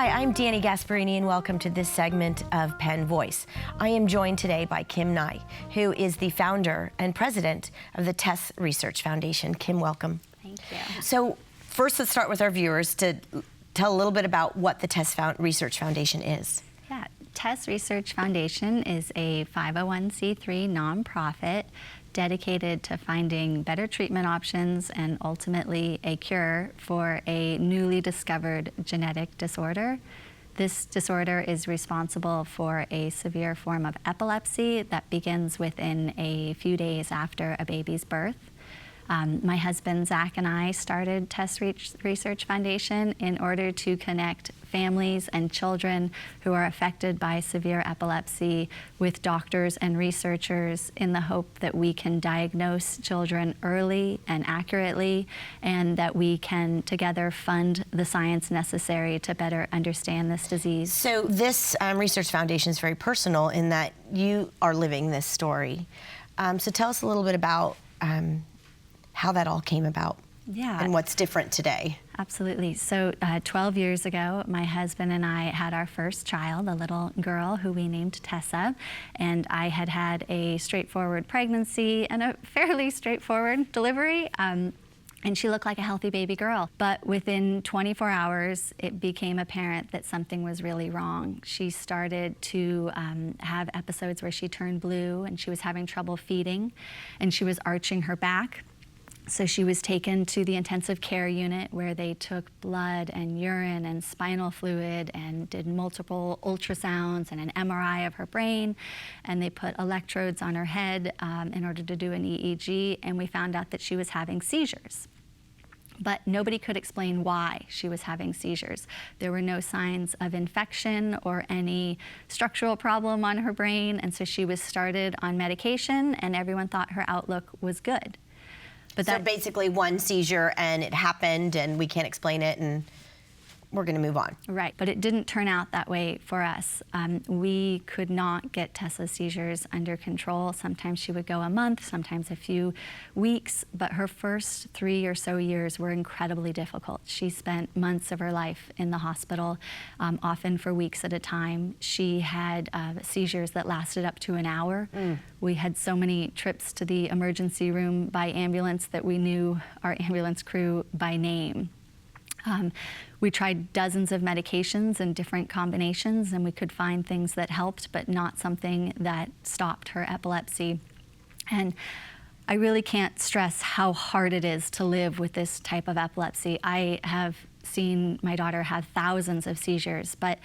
Hi, I'm Dani Gasparini, and welcome to this segment of Penn Voice. I am joined today by Kim Nye, who is the founder and president of the TESS Research Foundation. Kim, welcome. Thank you. So first, let's start with our viewers to tell a little bit about what the TESS Research Foundation is. Yeah, TESS Research Foundation is a 501c3 nonprofit dedicated to finding better treatment options and ultimately a cure for a newly discovered genetic disorder. This disorder is responsible for a severe form of epilepsy that begins within a few days after a baby's birth. My husband, Zach, and I started TESS Research Foundation in order to connect families and children who are affected by severe epilepsy with doctors and researchers in the hope that we can diagnose children early and accurately, and that we can together fund the science necessary to better understand this disease. So this Research Foundation is very personal in that you are living this story. So tell us a little bit about how that all came about. Yeah. And what's different today. Absolutely. So 12 years ago, my husband and I had our first child, a little girl who we named Tessa, and I had had a straightforward pregnancy and a fairly straightforward delivery. And she looked like a healthy baby girl. But within 24 hours, it became apparent that something was really wrong. She started to have episodes where she turned blue, and she was having trouble feeding, and she was arching her back. So she was taken to the intensive care unit where they took blood and urine and spinal fluid and did multiple ultrasounds and an MRI of her brain. And they put electrodes on her head in order to do an EEG, and we found out that she was having seizures. But nobody could explain why she was having seizures. There were no signs of infection or any structural problem on her brain, and so she was started on medication, and everyone thought her outlook was good. But so basically one seizure and it happened and we can't explain it and we're going to move on. Right, but it didn't turn out that way for us. We could not get Tessa's seizures under control. Sometimes she would go a month, sometimes a few weeks, but her first 3 or so years were incredibly difficult. She spent months of her life in the hospital, often for weeks at a time. She had seizures that lasted up to an hour. We had so many trips to the emergency room by ambulance that we knew our ambulance crew by name. We tried dozens of medications and different combinations, and we could find things that helped, but not something that stopped her epilepsy. And I really can't stress how hard it is to live with this type of epilepsy. I have seen my daughter have thousands of seizures, but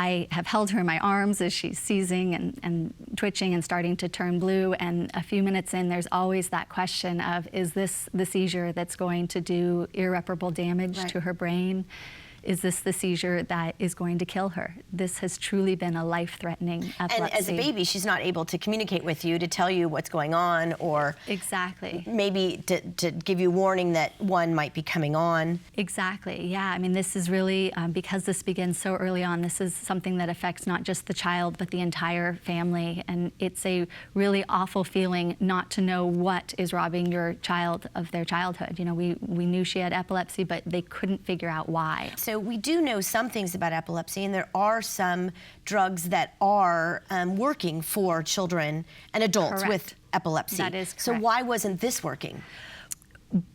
I have held her in my arms as she's seizing and twitching and starting to turn blue, and a few minutes in, there's always that question of, is this the seizure that's going to do irreparable damage to her brain? Is this the seizure that is going to kill her? This has truly been a life-threatening epilepsy. And as a baby, she's not able to communicate with you, to tell you what's going on, or exactly, maybe to give you warning that one might be coming on. Exactly, yeah. I mean, this is really, because this begins so early on, this is something that affects not just the child, but the entire family. And it's a really awful feeling not to know what is robbing your child of their childhood. You know, we knew she had epilepsy, but they couldn't figure out why. So we do know some things about epilepsy, and there are some drugs that are working for children and adults with epilepsy. That is correct. So why wasn't this working?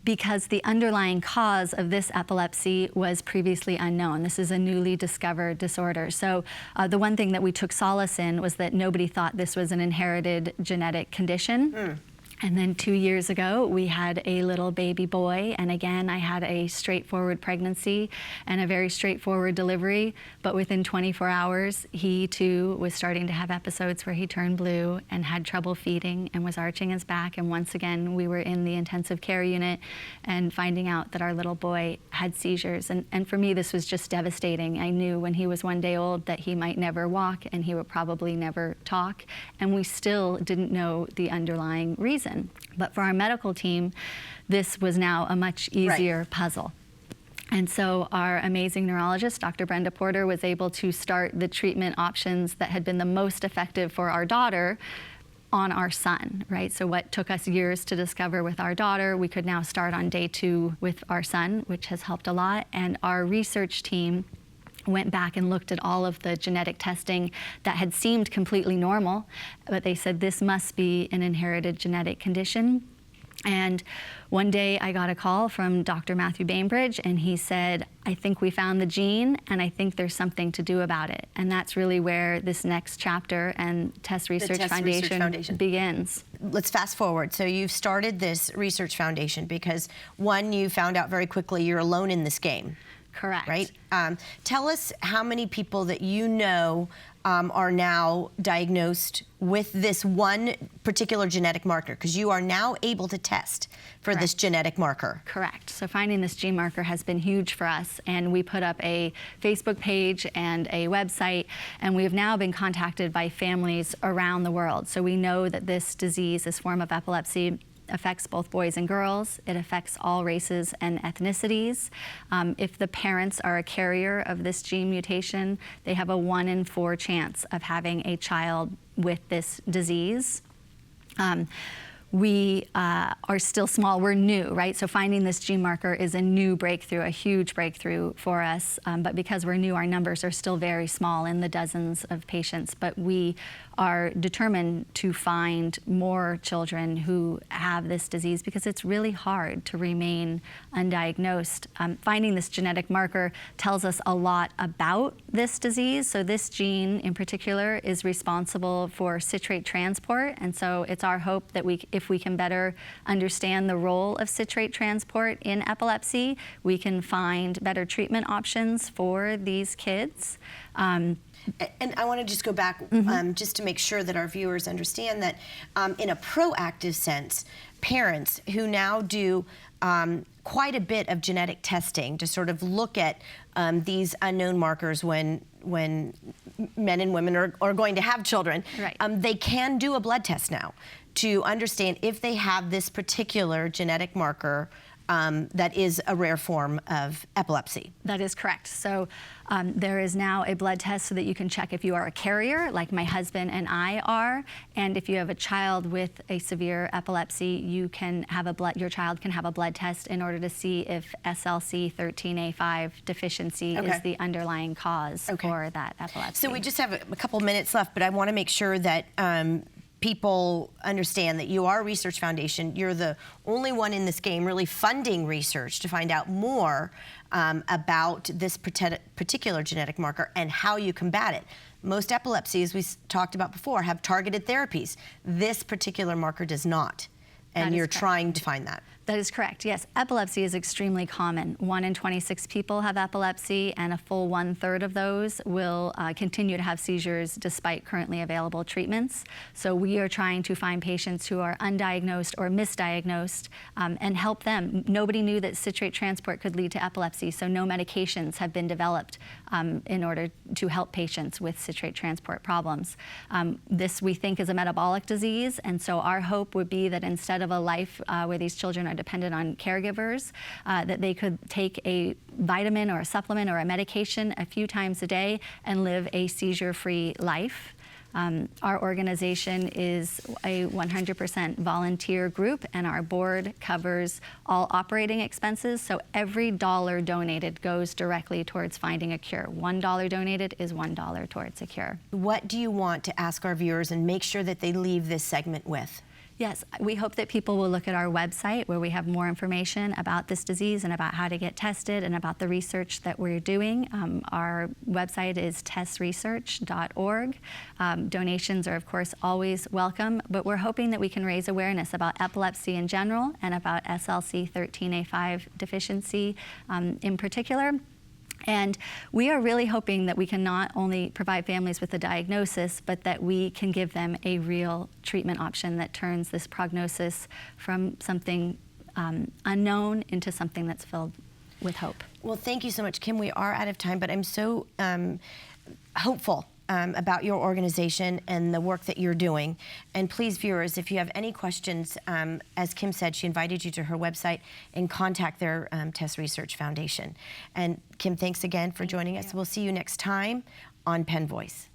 Because the underlying cause of this epilepsy was previously unknown. This is a newly discovered disorder. So the one thing that we took solace in was that nobody thought this was an inherited genetic condition. And then 2 years ago, we had a little baby boy, and again, I had a straightforward pregnancy and a very straightforward delivery, but within 24 hours, he too was starting to have episodes where he turned blue and had trouble feeding and was arching his back, and once again, we were in the intensive care unit and finding out that our little boy had seizures. And for me, this was just devastating. I knew when he was 1 day old that he might never walk and he would probably never talk, and we still didn't know the underlying reason. But for our medical team, this was now a much easier puzzle. And so our amazing neurologist, Dr. Brenda Porter, was able to start the treatment options that had been the most effective for our daughter on our son, right? So what took us years to discover with our daughter, we could now start on day 2 with our son, which has helped a lot. And our research team went back and looked at all of the genetic testing that had seemed completely normal, but they said this must be an inherited genetic condition. And one day I got a call from Dr. Matthew Bainbridge, and he said, I think we found the gene, and I think there's something to do about it. And that's really where this next chapter and TESS Research Foundation begins. Let's fast forward. So you've started this research foundation because, one, you found out very quickly you're alone in this game. Correct. Right? Tell us how many people that you know are now diagnosed with this one particular genetic marker, because you are now able to test for this genetic marker. Correct. So finding this gene marker has been huge for us, and we put up a Facebook page and a website, and we have now been contacted by families around the world. So we know that this disease, this form of epilepsy, affects both boys and girls. It affects all races and ethnicities. If the parents are a carrier of this gene mutation, they have a 1 in 4 chance of having a child with this disease. We are still small, we're new, right? So finding this gene marker is a new breakthrough, a huge breakthrough for us. But because we're new, our numbers are still very small, in the dozens of patients. But we are determined to find more children who have this disease, because it's really hard to remain undiagnosed. Finding this genetic marker tells us a lot about this disease. So this gene in particular is responsible for citrate transport. And so it's our hope that if we can better understand the role of citrate transport in epilepsy, we can find better treatment options for these kids. And I want to just go back just to make sure that our viewers understand that in a proactive sense, parents who now do quite a bit of genetic testing to sort of look at these unknown markers when men and women are going to have children, right. They can do a blood test now to understand if they have this particular genetic marker that is a rare form of epilepsy. That is correct. So there is now a blood test so that you can check if you are a carrier, like my husband and I are, and if you have a child with a severe epilepsy, you can have your child can have a blood test in order to see if SLC13A5 deficiency is the underlying cause for that epilepsy. So we just have a couple minutes left, but I want to make sure that people understand that you are a research foundation. You're the only one in this game really funding research to find out more about this particular genetic marker and how you combat it. Most epilepsies, we talked about before, have targeted therapies. This particular marker does not, and you're trying to find that. That is correct, yes. Epilepsy is extremely common. 1 in 26 people have epilepsy, and a full 1/3 of those will continue to have seizures despite currently available treatments. So we are trying to find patients who are undiagnosed or misdiagnosed and help them. Nobody knew that citrate transport could lead to epilepsy, so no medications have been developed in order to help patients with citrate transport problems. This, we think, is a metabolic disease, and so our hope would be that instead of a life where these children are dependent on caregivers, that they could take a vitamin or a supplement or a medication a few times a day and live a seizure-free life. Our organization is a 100% volunteer group, and our board covers all operating expenses, so every dollar donated goes directly towards finding a cure. $1 donated is $1 towards a cure. What do you want to ask our viewers and make sure that they leave this segment with? Yes, we hope that people will look at our website, where we have more information about this disease and about how to get tested and about the research that we're doing. Our website is tessresearch.org. Donations are, of course, always welcome, but we're hoping that we can raise awareness about epilepsy in general and about SLC13A5 deficiency in particular. And we are really hoping that we can not only provide families with a diagnosis, but that we can give them a real treatment option that turns this prognosis from something unknown into something that's filled with hope. Well, thank you so much, Kim. We are out of time, but I'm so hopeful about your organization and the work that you're doing. And please, viewers, if you have any questions, as Kim said, she invited you to her website and contact their TESS Research Foundation. And Kim, thanks again for joining us. We'll see you next time on Penn Voice.